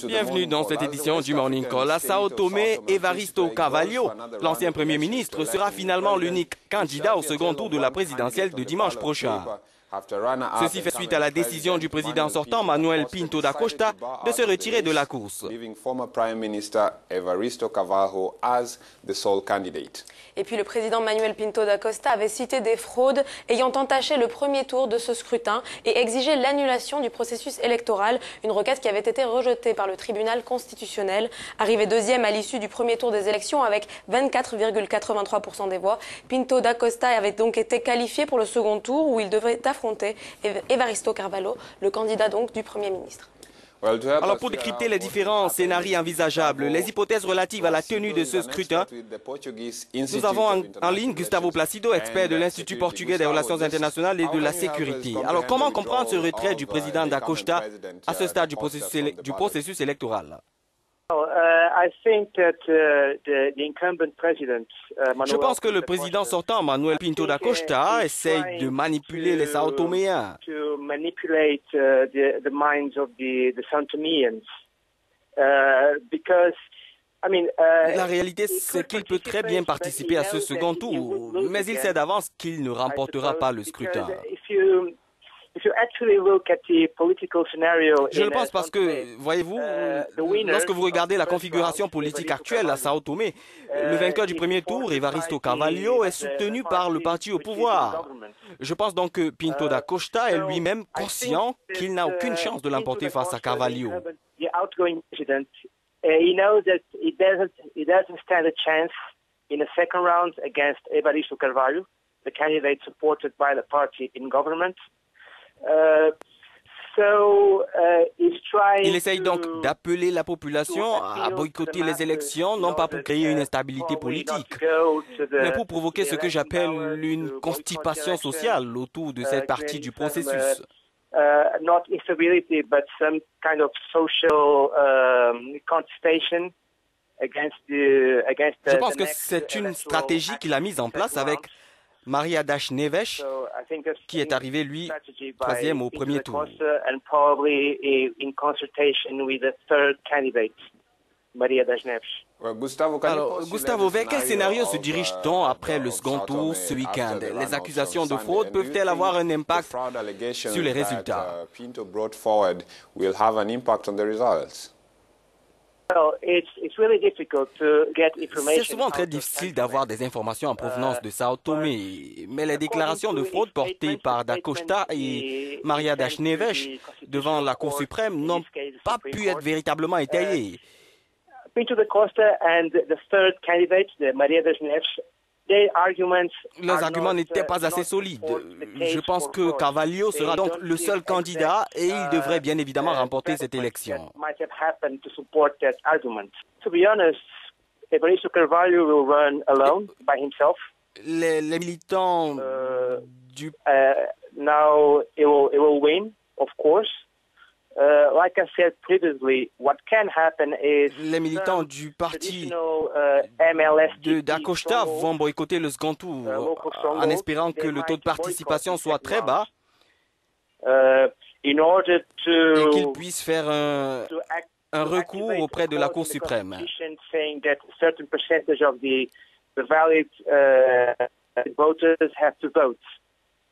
Bienvenue dans cette édition du Morning Call. À Sao Tomé, Evaristo Carvalho, l'ancien Premier ministre, sera finalement l'unique candidat au second tour de la présidentielle de dimanche prochain. Ceci fait suite à la décision du président sortant, Manuel Pinto da Costa, de se retirer de la course. Et puis le président Manuel Pinto da Costa avait cité des fraudes ayant entaché le premier tour de ce scrutin et exigé l'annulation du processus électoral, une requête qui avait été rejetée par le tribunal constitutionnel. Arrivé deuxième à l'issue du premier tour des élections avec 24,83% des voix, Pinto da Costa avait donc été qualifié pour le second tour où il devait affronter Evaristo Carvalho, le candidat donc du Premier ministre. Alors pour décrypter les différents scénarios envisageables, les hypothèses relatives à la tenue de ce scrutin, nous avons en ligne Gustavo Placido, expert de l'Institut portugais des relations internationales et de la sécurité. Alors comment comprendre ce retrait du président da Costa à ce stade du processus électoral? Je pense que le président sortant, Manuel Pinto da Costa, essaye de manipuler les Sao Toméens. La réalité, c'est qu'il peut très bien participer à ce second tour, mais il sait d'avance qu'il ne remportera pas le scrutin. Je le pense parce que, voyez-vous, lorsque vous regardez la configuration politique actuelle à Sao Tomé, le vainqueur du premier tour, Evaristo Carvalho, est soutenu par le parti au pouvoir. Je pense donc que Pinto da Costa est lui-même conscient qu'il n'a aucune chance de l'emporter face à Carvalho. Il essaye donc d'appeler la population à boycotter les élections, non pas pour créer une instabilité politique, mais pour provoquer ce que j'appelle une constipation sociale autour de cette partie du processus. Je pense que c'est une stratégie qu'il a mise en place avec Maria Das Neves, qui est arrivé, lui, troisième au premier tour. Alors, Gustavo, vers quel scénario se dirige-t-on après le second tour ce week-end? Les accusations de fraude peuvent-elles avoir un impact sur les résultats? C'est souvent très difficile d'avoir des informations en provenance de Sao Tomé, mais les déclarations de fraude portées par da Costa et Maria Das Neves devant la Cour suprême n'ont pas pu être véritablement étayées. Leurs arguments n'étaient pas assez solides. Je pense que Carvalho sera donc le seul candidat et il devrait bien évidemment remporter cette élection. Les militants du... Les militants du parti de da Costa vont boycotter le second tour en espérant que le taux de participation soit très bas et qu'ils puissent faire un recours auprès de la Cour suprême.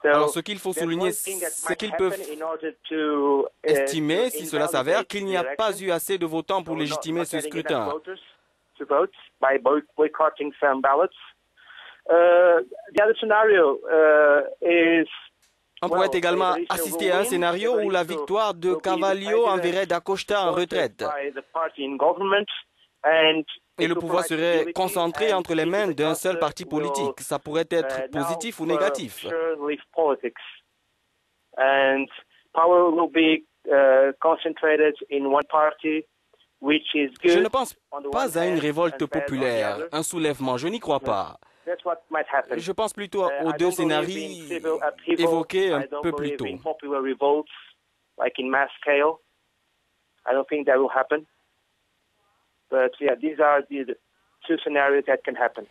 Alors, ce qu'il faut souligner, c'est qu'ils peuvent estimer, si cela s'avère, qu'il n'y a pas eu assez de votants pour légitimer ce scrutin. On pourrait également assister à un scénario où la victoire de Carvalho enverrait da Costa en retraite. Et le pouvoir serait concentré entre les mains d'un seul parti politique. Ça pourrait être positif ou négatif. Je ne pense pas à une révolte populaire, un soulèvement, je n'y crois pas. Je pense plutôt aux deux scénarios évoqués un peu plus tôt. But yeah, these are the two scenarios that can happen.